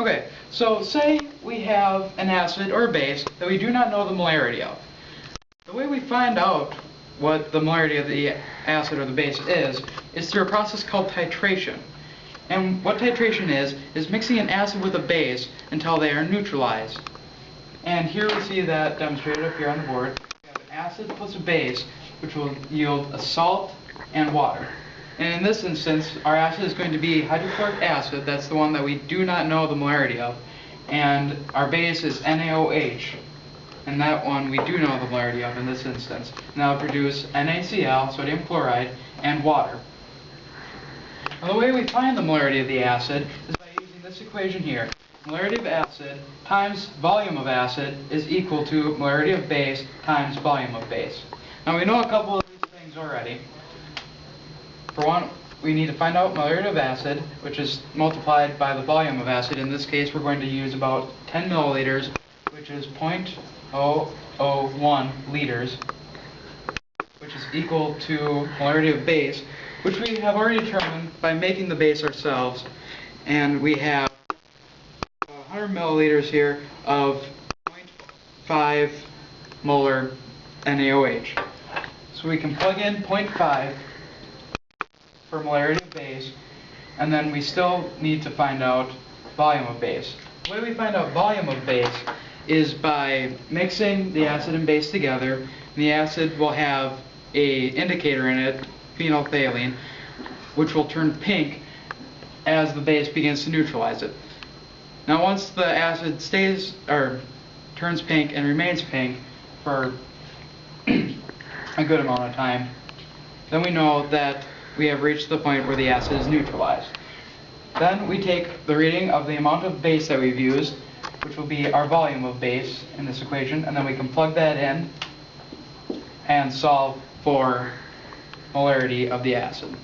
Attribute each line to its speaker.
Speaker 1: Okay, so say we have an acid or a base that we do not know the molarity of. The way we find out what the molarity of the acid or the base is through a process called titration. And what titration is mixing an acid with a base until they are neutralized. And here we see that demonstrated up here on the board. We have an acid plus a base, which will yield a salt and water. And in this instance, our acid is going to be hydrochloric acid. That's the one that we do not know the molarity of. And our base is NaOH. And that one we do know the molarity of in this instance. And that will produce NaCl, sodium chloride, and water. Now, the way we find the molarity of the acid is by using this equation here. Molarity of acid times volume of acid is equal to molarity of base times volume of base. Now we know a couple of these things already. For one, we need to find out molarity of acid, which is multiplied by the volume of acid. In this case, we're going to use about 10 milliliters, which is 0.001 liters, which is equal to molarity of base, which we have already determined by making the base ourselves. And we have 100 milliliters here of 0.5 molar NaOH. So we can plug in 0.5 for molarity of base, and then we still need to find out volume of base. The way we find out volume of base is by mixing the acid and base together. And the acid will have an indicator in it, phenolphthalein, which will turn pink as the base begins to neutralize it. Now once the acid turns pink and remains pink for a good amount of time, then we know that we have reached the point where the acid is neutralized. Then we take the reading of the amount of base that we've used, which will be our volume of base in this equation, and then we can plug that in and solve for molarity of the acid.